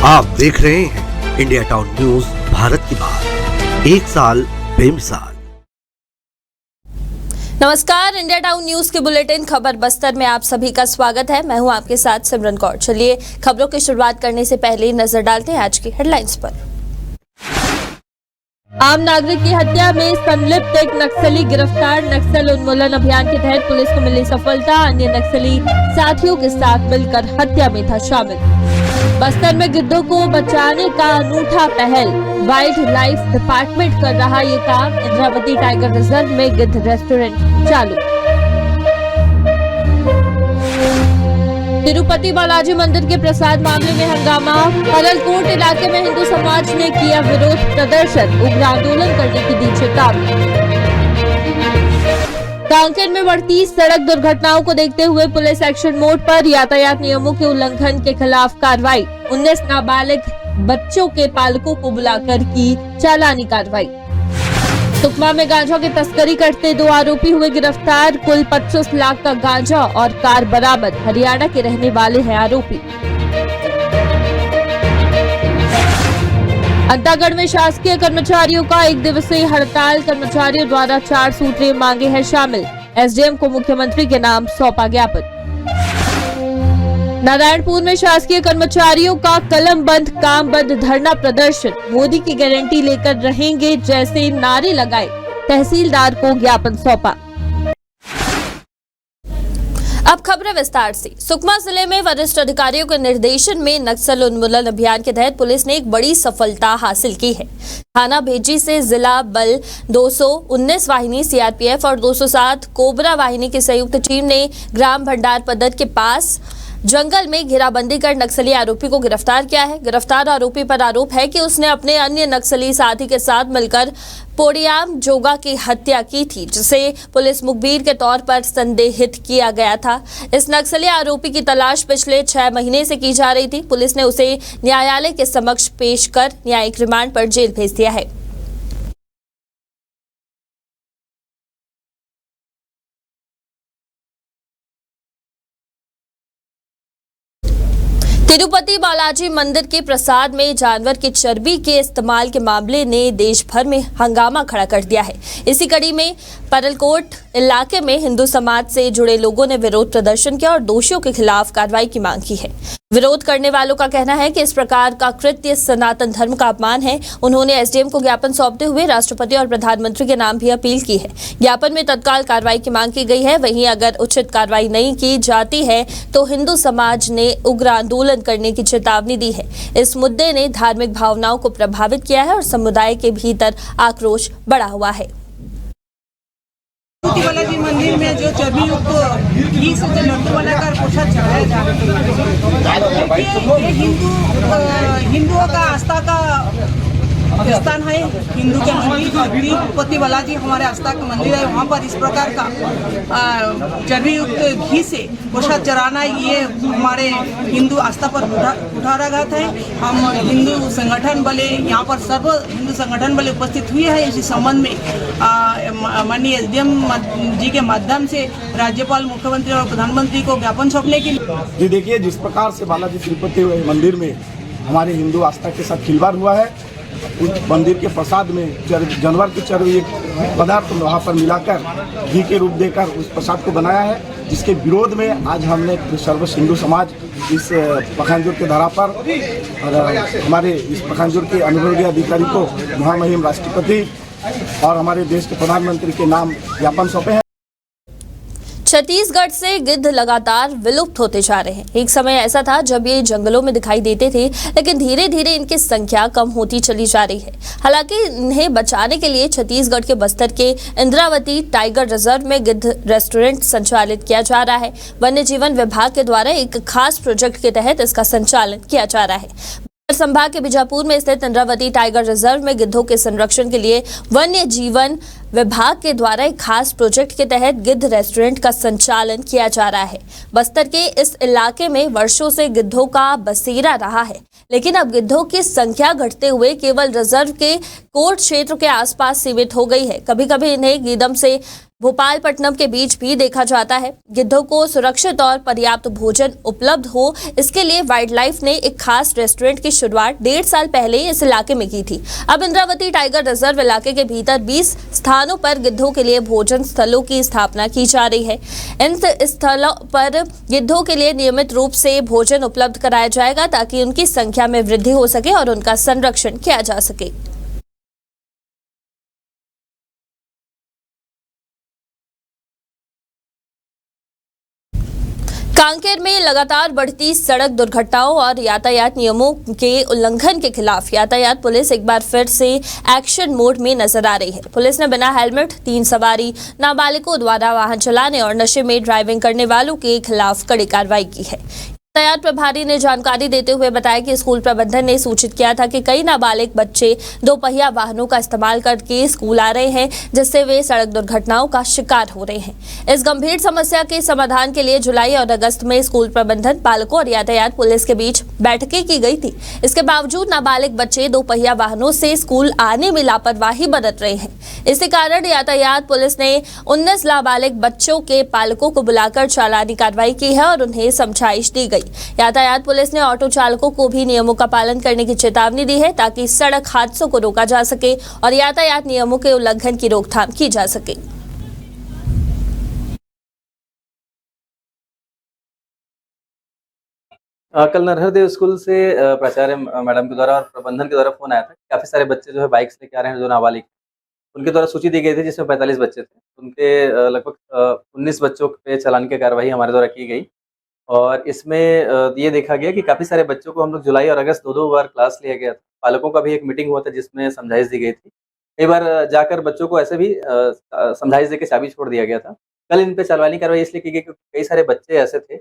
आप देख रहे हैं इंडिया टाउन न्यूज, भारत की बात, एक साल बेमिसाल। नमस्कार, इंडिया टाउन न्यूज के बुलेटिन खबर बस्तर में आप सभी का स्वागत है। मैं हूं आपके साथ सिमरन कौर। चलिए खबरों की शुरुआत करने से पहले नजर डालते हैं आज की हेडलाइंस पर। आम नागरिक की हत्या में संलिप्त एक नक्सली गिरफ्तार। नक्सल उन्मूलन अभियान के तहत पुलिस को मिली सफलता। अन्य नक्सली साथियों के साथ मिलकर हत्या में था शामिल। बस्तर में गिद्धों को बचाने का अनूठा पहल, वाइल्ड लाइफ डिपार्टमेंट कर रहा ये काम। इंद्रावती टाइगर रिजर्व में गिद्ध रेस्टोरेंट चालू। तिरुपति बालाजी मंदिर के प्रसाद मामले में हंगामा। परलकोट इलाके में हिंदू समाज ने किया विरोध प्रदर्शन, उग्र आंदोलन करने की दी चेतावनी। कांकेर में बढ़ती सड़क दुर्घटनाओं को देखते हुए पुलिस एक्शन मोड पर। यातायात नियमों के उल्लंघन के खिलाफ कार्रवाई। 19 नाबालिग बच्चों के पालकों को बुलाकर की चालानी कार्रवाई। सुकमा में गांजा की तस्करी करते 2 आरोपी हुए गिरफ्तार। कुल 25 लाख का गांजा और कार बरामद। हरियाणा के रहने वाले हैं आरोपी। अंतागढ़ में शासकीय कर्मचारियों का 1 दिवसीय हड़ताल। कर्मचारियों द्वारा 4 सूत्रीय मांगे हैं शामिल। एसडीएम को मुख्यमंत्री के नाम सौंपा ज्ञापन। नारायणपुर में शासकीय कर्मचारियों का कलम बंद काम बंद धरना प्रदर्शन। मोदी की गारंटी लेकर रहेंगे जैसे नारे लगाए। तहसीलदार को ज्ञापन सौंपा। अब खबरें विस्तार से। सुकमा जिले में वरिष्ठ अधिकारियों के निर्देशन में नक्सल उन्मूलन अभियान के तहत पुलिस ने एक बड़ी सफलता हासिल की है। थाना भेजी से जिला बल 219 वाहिनी सीआरपीएफ और 207 कोबरा वाहिनी की संयुक्त टीम ने ग्राम भंडार पद्धत के पास जंगल में घेराबंदी कर नक्सली आरोपी को गिरफ्तार किया है। गिरफ्तार आरोपी पर आरोप है कि उसने अपने अन्य नक्सली साथी के साथ मिलकर पोडियाम जोगा की हत्या की थी, जिसे पुलिस मुखबिर के तौर पर संदेहित किया गया था। इस नक्सली आरोपी की तलाश पिछले 6 महीने से की जा रही थी। पुलिस ने उसे न्यायालय के समक्ष पेश कर न्यायिक रिमांड पर जेल भेज दिया है। तिरुपति बालाजी मंदिर के प्रसाद में जानवर की चर्बी के इस्तेमाल के मामले ने देश भर में हंगामा खड़ा कर दिया है। इसी कड़ी में परलकोट इलाके में हिंदू समाज से जुड़े लोगों ने विरोध प्रदर्शन किया और दोषियों के खिलाफ कार्रवाई की मांग की है। विरोध करने वालों का कहना है कि इस प्रकार का कृत्य सनातन धर्म का अपमान है। उन्होंने एसडीएम को ज्ञापन सौंपते हुए राष्ट्रपति और प्रधानमंत्री के नाम भी अपील की है। ज्ञापन में तत्काल कार्रवाई की मांग की गई है। वहीं अगर उचित कार्रवाई नहीं की जाती है तो हिंदू समाज ने उग्र आंदोलन करने की चेतावनी दी है। इस मुद्दे ने धार्मिक भावनाओं को प्रभावित किया है और समुदाय के भीतर आक्रोश बढ़ा हुआ है। तिरुपति बालाजी मंदिर में जो चर्बी युक्त घी से जो लड्डू बनाकर प्रसाद चढ़ाया जा रहा है, ये हिंदुओं का आस्था का स्थान है। हिंदू के मंदिर तिरुपति बालाजी हमारे आस्था का मंदिर है। वहाँ पर इस प्रकार का चर्बी युक्त घी से प्रसाद चढ़ाना ये हमारे हिंदू आस्था पर कुठाराघात है। हम हिंदू संगठन वाले यहाँ पर सर्व हिंदू संगठन वाले उपस्थित हुए हैं। इसी संबंध में माननीय एसडीएम जी के माध्यम से राज्यपाल, मुख्यमंत्री और प्रधानमंत्री को ज्ञापन सौंपने के लिए। जी देखिए, जिस प्रकार से बालाजी तिरुपति मंदिर में हमारे हिंदू आस्था के साथ खिलवाड़ हुआ है, उस मंदिर के प्रसाद में जानवर की चर्बी एक पदार्थ वहाँ पर मिलाकर घी के रूप देकर उस प्रसाद को बनाया है, जिसके विरोध में आज हमने सर्व हिंदू समाज इस पखानजोर के धारा पर और हमारे इस पखानजोर के अनुविभागीय अधिकारी को महामहिम राष्ट्रपति और हमारे देश के प्रधानमंत्री के नाम ज्ञापन सौंपे हैं। छत्तीसगढ़ से गिद्ध लगातार विलुप्त होते जा रहे हैं। एक समय ऐसा था जब ये जंगलों में दिखाई देते थे, लेकिन धीरे धीरे इनकी संख्या कम होती चली जा रही है। हालांकि इन्हें बचाने के लिए छत्तीसगढ़ के बस्तर के इंद्रावती टाइगर रिजर्व में गिद्ध रेस्टोरेंट संचालित किया जा रहा है। वन्य जीवन विभाग के द्वारा एक खास प्रोजेक्ट के तहत इसका संचालन किया जा रहा है। संभाग के बीजापुर में स्थित इंद्रावती टाइगर रिजर्व में गिद्धों के संरक्षण के लिए वन्य जीवन विभाग के द्वारा एक खास प्रोजेक्ट के तहत गिद्ध रेस्टोरेंट का संचालन किया जा रहा है। बस्तर के इस इलाके में वर्षों से गिद्धों का बसेरा रहा है, लेकिन अब गिद्धों की संख्या घटते हुए केवल रिजर्व के कोर्ट क्षेत्र के आसपास सीमित हो गई है। कभी कभी इन्हें गीदम से भोपालपट्टनम के बीच भी देखा जाता है। गिद्धों को सुरक्षित और पर्याप्त भोजन उपलब्ध हो, इसके लिए वाइल्ड लाइफ ने एक खास रेस्टोरेंट की शुरुआत 1.5 साल पहले इस इलाके में की थी। अब इंद्रावती टाइगर रिजर्व इलाके के भीतर 20 स्थानों पर गिद्धों के लिए भोजन स्थलों की स्थापना की जा रही है। इन स्थलों पर गिद्धों के लिए नियमित रूप से भोजन उपलब्ध कराया जाएगा ताकि उनकी संख्या में वृद्धि हो सके और उनका संरक्षण किया जा सके। कांकेर में लगातार बढ़ती सड़क दुर्घटनाओं और यातायात नियमों के उल्लंघन के खिलाफ यातायात पुलिस एक बार फिर से एक्शन मोड में नजर आ रही है। पुलिस ने बिना हेलमेट, 3 सवारी, नाबालिगों द्वारा वाहन चलाने और नशे में ड्राइविंग करने वालों के खिलाफ कड़ी कार्रवाई की है। यातायात प्रभारी ने जानकारी देते हुए बताया कि स्कूल प्रबंधन ने सूचित किया था कि कई नाबालिग बच्चे 2 पहिया वाहनों का इस्तेमाल करके स्कूल आ रहे हैं, जिससे वे सड़क दुर्घटनाओं का शिकार हो रहे हैं। इस गंभीर समस्या के समाधान के लिए जुलाई और अगस्त में स्कूल प्रबंधन, पालकों और यातायात पुलिस के बीच बैठकें की गई थी। इसके बावजूद नाबालिग बच्चे 2 पहिया वाहनों से स्कूल आने में लापरवाही बरत रहे हैं। इसी कारण यातायात पुलिस ने 19 नाबालिग बच्चों के पालकों को बुलाकर चालानी कार्रवाई की है और उन्हें समझाइश दी गई। यातायात पुलिस ने ऑटो चालकों को भी नियमों का पालन करने की चेतावनी दी है ताकि सड़क हादसों को रोका जा सके और यातायात नियमों के उल्लंघन की रोकथाम की जा सके। कल नरहरदेव स्कूल से प्राचार्य मैडम के द्वारा और प्रबंधन के द्वारा फोन आया था। काफी सारे बच्चे जो है बाइक लेके आ रहे हैं, जो नाबालिग, उनके द्वारा सूची दी गई थी जिसमें 45 बच्चे थे। उनके लगभग 19 बच्चों पे चालान की कार्रवाई हमारे द्वारा की गई और इसमें ये देखा गया कि काफ़ी सारे बच्चों को हम लोग जुलाई और अगस्त 2-2 बार क्लास लिया गया था। पालकों का भी एक मीटिंग हुआ था जिसमें समझाइश दी गई थी। कई बार जाकर बच्चों को ऐसे भी समझाइश देके चाबी छोड़ दिया गया था। कल इन पे चालानी कार्रवाई इसलिए की गई क्योंकि कई सारे बच्चे ऐसे थे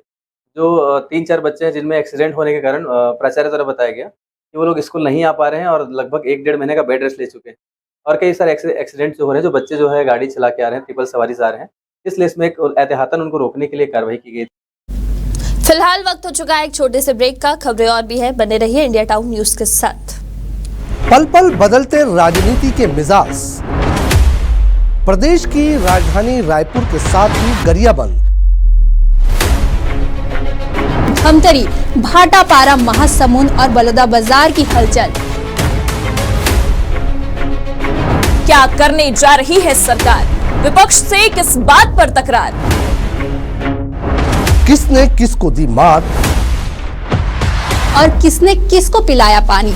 जो 3-4 बच्चे हैं जिनमें एक्सीडेंट होने के कारण प्राचार्य द्वारा बताया गया कि वो लोग स्कूल नहीं आ पा रहे हैं और लगभग 1-1.5 महीने का बेड रेस्ट ले चुके हैं। और कई सारे एक्सीडेंट जो हो रहे हैं, जो बच्चे जो है गाड़ी चला के आ रहे हैं, ट्रिपल सवारी से आ रहे हैं, इसलिए इसमें एक एहतियातन उनको रोकने के लिए कार्रवाई की गई। फिलहाल वक्त हो चुका है एक छोटे से ब्रेक का। खबरें और भी है, बने रहिए इंडिया टाउन न्यूज के साथ। पल पल बदलते राजनीति के मिजाज, प्रदेश की राजधानी रायपुर के साथ ही गरियाबंद, धमतरी, भाटापारा, महासमुंद और बलौदा बाजार की हलचल। क्या करने जा रही है सरकार? विपक्ष से किस बात पर तकरार? किसने किसको दी मात और किसने किसको पिलाया पानी?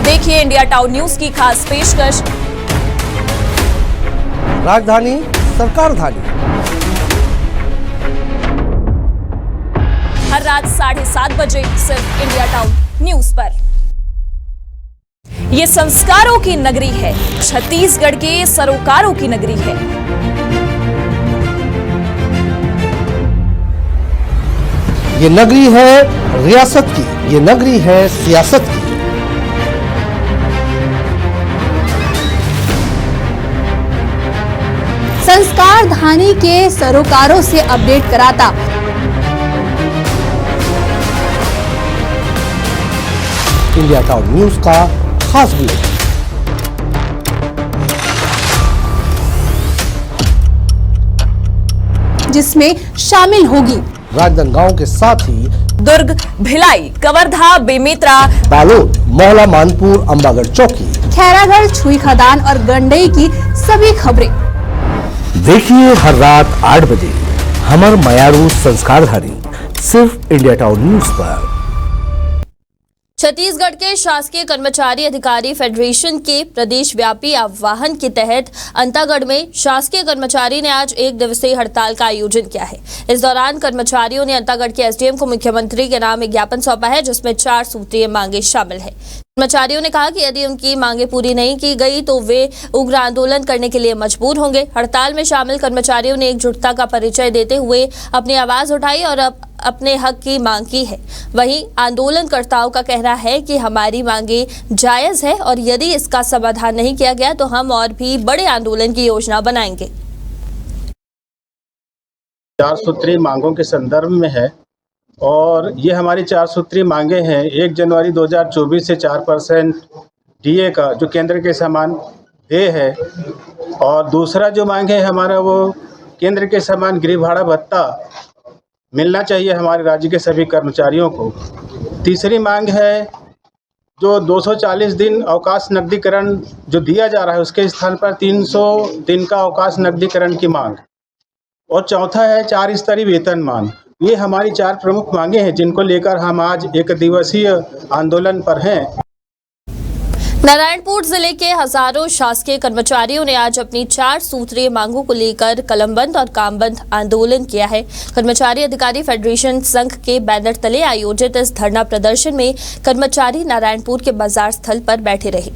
देखिए इंडिया टाउन न्यूज की खास पेशकश। राजधानी सरकारधानी, हर रात 7:30 बजे सिर्फ इंडिया टाउन न्यूज पर। ये संस्कारों की नगरी है, छत्तीसगढ़ के सरोकारों की नगरी है। ये नगरी है रियासत की, ये नगरी है सियासत की। संस्कार धानी के सरोकारों से अपडेट कराता इंडिया टाउन न्यूज का खास बुलेटिन। जिसमें शामिल होगी राजनांदगांव के साथ ही दुर्ग, भिलाई, कवर्धा, बेमेतरा, बालोद, मोहला, मानपुर, अंबागढ़ चौकी, खैरागढ़, छुई खदान और गंडई की सभी खबरें। देखिए हर रात 8 बजे हमर मयारू संस्कारधानी, सिर्फ इंडिया टाउन न्यूज पर। छत्तीसगढ़ के शासकीय कर्मचारी अधिकारी फेडरेशन के प्रदेश व्यापी आह्वान के तहत अंतागढ़ में शासकीय कर्मचारी ने आज 1 दिवसीय हड़ताल का आयोजन किया है। इस दौरान कर्मचारियों ने अंतागढ़ के एसडीएम को मुख्यमंत्री के नाम एक ज्ञापन सौंपा है, जिसमें 4 सूत्रीय मांगे शामिल है। कर्मचारियों ने कहा कि यदि उनकी मांगे पूरी नहीं की गई तो वे उग्र आंदोलन करने के लिए मजबूर होंगे। हड़ताल में शामिल कर्मचारियों ने एकजुटता का परिचय देते हुए अपनी आवाज उठाई और अपने हक की मांग की है। वहीं आंदोलनकर्ताओं का कहना है कि हमारी मांगे जायज है और यदि इसका समाधान नहीं किया गया तो हम और भी बड़े आंदोलन की योजना बनाएंगे। 4 सूत्रीय मांगों के संदर्भ में है और ये हमारी 4 सूत्रीय मांगे हैं। 1 जनवरी 2024 से 4% डीए का जो केंद्र के समान ध्येय है। और दूसरा जो मांग है हमारा, वो केंद्र के समान गृह भाड़ा भत्ता मिलना चाहिए हमारे राज्य के सभी कर्मचारियों को। तीसरी मांग है जो 240 दिन अवकाश नकदीकरण जो दिया जा रहा है उसके स्थान पर 300 दिन का अवकाश नकदीकरण की मांग। और चौथा है 4 स्तरीय वेतन मांग। ये हमारी 4 प्रमुख मांगे हैं जिनको लेकर हम आज 1 दिवसीय आंदोलन पर हैं। नारायणपुर जिले के हजारों शासकीय कर्मचारियों ने आज अपनी 4 सूत्रीय मांगों को लेकर कलमबंद और कामबंद आंदोलन किया है। कर्मचारी अधिकारी फेडरेशन संघ के बैनर तले आयोजित इस धरना प्रदर्शन में कर्मचारी नारायणपुर के बाजार स्थल पर बैठे रहे।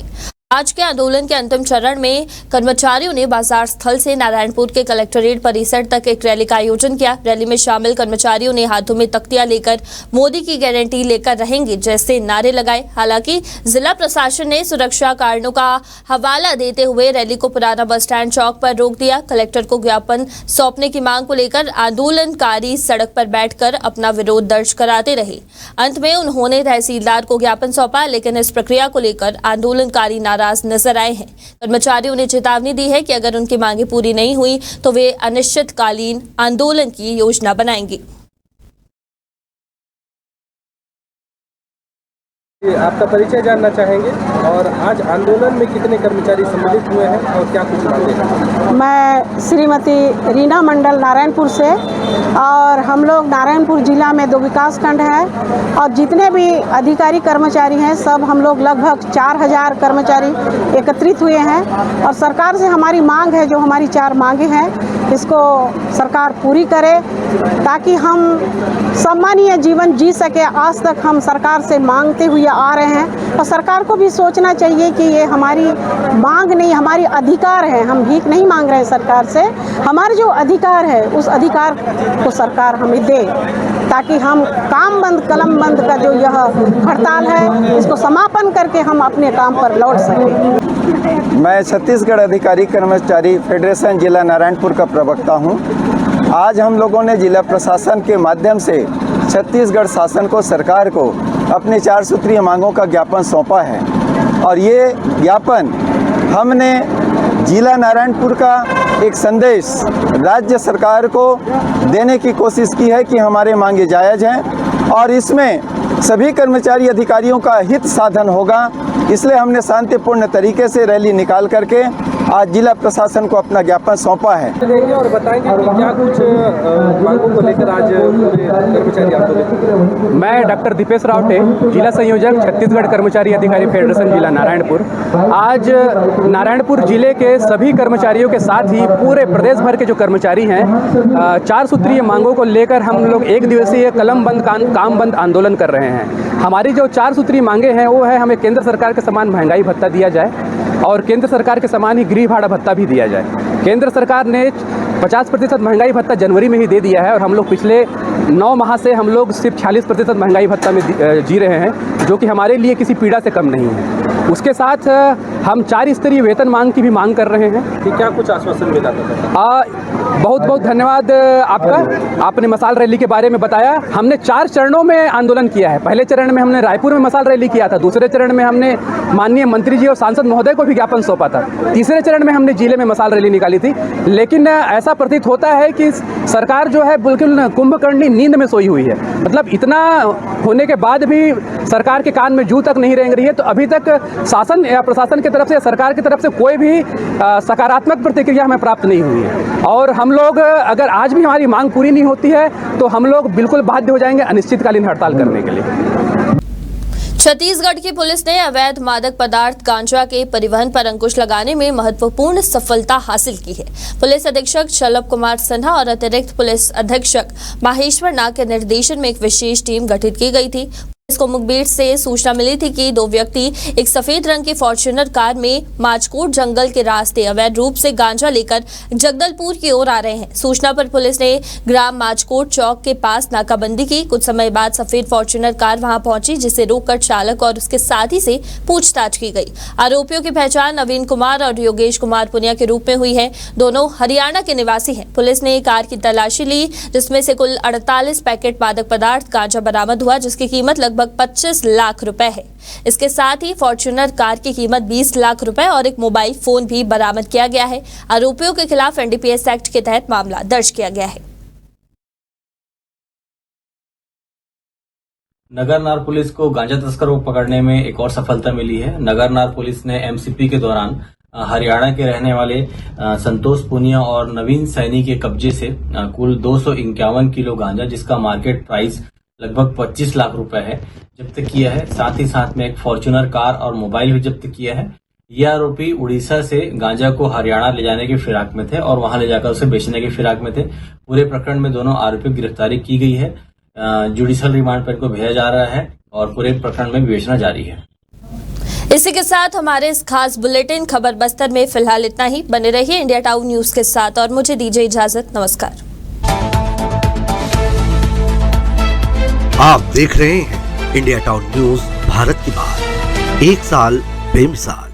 आज के आंदोलन के अंतिम चरण में कर्मचारियों ने बाजार स्थल से नारायणपुर के कलेक्ट्रेट परिसर तक एक रैली का आयोजन किया। रैली में शामिल कर्मचारियों ने हाथों में तख्तियां लेकर मोदी की गारंटी लेकर रहेंगे जैसे नारे लगाए। हालांकि जिला प्रशासन ने सुरक्षा कारणों का हवाला देते हुए रैली को पुराना बस स्टैंड चौक पर रोक दिया। कलेक्टर को ज्ञापन सौंपने की मांग को लेकर आंदोलनकारी सड़क पर बैठकर अपना विरोध दर्ज कराते रहे। अंत में उन्होंने तहसीलदार को ज्ञापन सौंपा, लेकिन इस प्रक्रिया को लेकर आंदोलनकारी नाराज नजर आए हैं। कर्मचारियों ने चेतावनी दी है कि अगर उनकी मांगे पूरी नहीं हुई तो वे अनिश्चितकालीन आंदोलन की योजना बनाएंगे। आपका परिचय जानना चाहेंगे और आज आंदोलन में कितने कर्मचारी सम्मिलित हुए हैं और क्या कुछ मांगे हैं? मैं श्रीमती रीना मंडल नारायणपुर से, और हम लोग नारायणपुर जिला में 2 विकास खंड है और जितने भी अधिकारी कर्मचारी हैं सब हम लोग लगभग 4000 कर्मचारी एकत्रित हुए हैं। और सरकार से हमारी मांग है, जो हमारी 4 मांगे हैं इसको सरकार पूरी करे ताकि हम सम्मानीय जीवन जी सके। आज तक हम सरकार से मांगते हुए आ रहे हैं और सरकार को भी सोचना चाहिए कि ये हमारी मांग नहीं, हमारी अधिकार है। हम भीख नहीं मांग रहे हैं सरकार से, हमारे जो अधिकार है उस अधिकार को सरकार हमें दे ताकि हम काम बंद कलम बंद का जो यह हड़ताल है इसको समापन करके हम अपने काम पर लौट सकें। मैं छत्तीसगढ़ अधिकारी कर्मचारी फेडरेशन जिला नारायणपुर का प्रवक्ता हूं। आज हम लोगों ने जिला प्रशासन के माध्यम से छत्तीसगढ़ शासन को, सरकार को अपनी 4 सूत्रीय मांगों का ज्ञापन सौंपा है। और ये ज्ञापन हमने जिला नारायणपुर का एक संदेश राज्य सरकार को देने की कोशिश की है कि हमारे मांगे जायज़ हैं और इसमें सभी कर्मचारी अधिकारियों का हित साधन होगा। इसलिए हमने शांतिपूर्ण तरीके से रैली निकाल करके आज जिला प्रशासन को अपना ज्ञापन सौंपा है। और बताएंगे कि क्या कुछ मांगों को लेकर आज कर्मचारी आंदोलन? मैं डॉक्टर दीपेश रावटे, जिला संयोजक छत्तीसगढ़ कर्मचारी अधिकारी फेडरेशन जिला नारायणपुर। आज नारायणपुर जिले के सभी कर्मचारियों के साथ ही पूरे प्रदेश भर के जो कर्मचारी हैं 4 सूत्रीय मांगों को लेकर हम लोग 1 दिवसीय कलम बंद काम बंद आंदोलन कर रहे हैं। हमारी जो 4 सूत्रीय मांगे हैं वो है, हमें केंद्र सरकार के समान महंगाई भत्ता दिया जाए और केंद्र सरकार के समान ही गृह भाड़ा भत्ता भी दिया जाए। केंद्र सरकार ने 50% महंगाई भत्ता जनवरी में ही दे दिया है और हम लोग पिछले 9 माह से हम लोग सिर्फ 46% महंगाई भत्ता में जी रहे हैं, जो कि हमारे लिए किसी पीड़ा से कम नहीं है। उसके साथ हम 4 स्तरीय वेतन मांग की भी मांग कर रहे हैं कि क्या कुछ आश्वासन मिला था? बहुत बहुत धन्यवाद आपका, आपने मसाल रैली के बारे में बताया। हमने 4 चरणों में आंदोलन किया है। पहले चरण में हमने रायपुर में मसाल रैली किया था, दूसरे चरण में हमने माननीय मंत्री जी और सांसद महोदय को भी ज्ञापन सौंपा था, तीसरे चरण में हमने जिले में मसाल रैली निकाली थी। लेकिन ऐसा प्रतीत होता है कि सरकार जो है बिल्कुल कुंभकर्णी नींद में सोई हुई है। मतलब इतना होने के बाद भी सरकार के कान में जू तक नहीं रेंग रही है। तो अभी तक शासन या प्रशासन की तरफ से, सरकार की तरफ से कोई भी सकारात्मक प्रतिक्रिया हमें प्राप्त नहीं हुई है। और हम लोग अगर आज भी हमारी मांग पूरी नहीं होती है तो हम लोग बिल्कुल बाध्य हो जाएंगे अनिश्चितकालीन हड़ताल करने के लिए। छत्तीसगढ़ की पुलिस ने अवैध मादक पदार्थ गांजा के परिवहन पर अंकुश लगाने में महत्वपूर्ण सफलता हासिल की है। पुलिस अधीक्षक शलभ कुमार सिन्हा और अतिरिक्त पुलिस अधीक्षक माहेश्वर नाग के निर्देशन में एक विशेष टीम गठित की गई थी। इसको मुखबिर से सूचना मिली थी कि 2 व्यक्ति एक सफेद रंग की फॉर्च्यूनर कार में माचकोट जंगल के रास्ते अवैध रूप से गांजा लेकर जगदलपुर की ओर आ रहे हैं। सूचना पर पुलिस ने ग्राम माचकोट चौक के पास नाकाबंदी की। कुछ समय बाद सफेद फॉर्च्यूनर कार वहां पहुंची, जिसे रोककर चालक और उसके साथी से पूछताछ की गई। आरोपियों की पहचान नवीन कुमार और योगेश कुमार पुनिया के रूप में हुई है। दोनों हरियाणा के निवासी हैं। पुलिस ने कार की तलाशी ली, जिसमें से कुल 48 पैकेट मादक पदार्थ गांजा बरामद हुआ, जिसकी कीमत लगभग लगभग 25 लाख रुपए है। इसके साथ ही फॉर्च्यूनर कार की कीमत 20 लाख रुपए और एक मोबाइल फोन भी बरामद किया गया है। आरोपियों के खिलाफ एनडीपीएस एक्ट के तहत मामला दर्ज किया गया है। नगरनार पुलिस को गांजा तस्करों को पकड़ने में एक और सफलता मिली है। नगरनार पुलिस ने एमसीपी के दौरान हरियाणा के रहने वाले संतोष पुनिया और नवीन सैनी के कब्जे से कुल 251 किलो गांजा, जिसका मार्केट प्राइस लगभग 25 लाख रुपए है, जब्त किया है। साथ ही साथ में एक फॉर्च्यूनर कार और मोबाइल भी जब्त किया है। ये आरोपी उड़ीसा से गांजा को हरियाणा ले जाने की फिराक में थे और वहां ले जाकर उसे बेचने की फिराक में थे। पूरे प्रकरण में दोनों आरोपियों की गिरफ्तारी की गई है। जुडिशियल रिमांड पर इनको भेजा जा रहा है और पूरे प्रकरण में विवेचना जारी है। इसी के साथ हमारे इस खास बुलेटिन खबर बस्तर में फिलहाल इतना ही। बने रहिए इंडिया टाउन न्यूज के साथ और मुझे दीजिए इजाजत। नमस्कार। आप देख रहे हैं इंडिया टाउन न्यूज, भारत की बात, 1 साल बेमिसाल।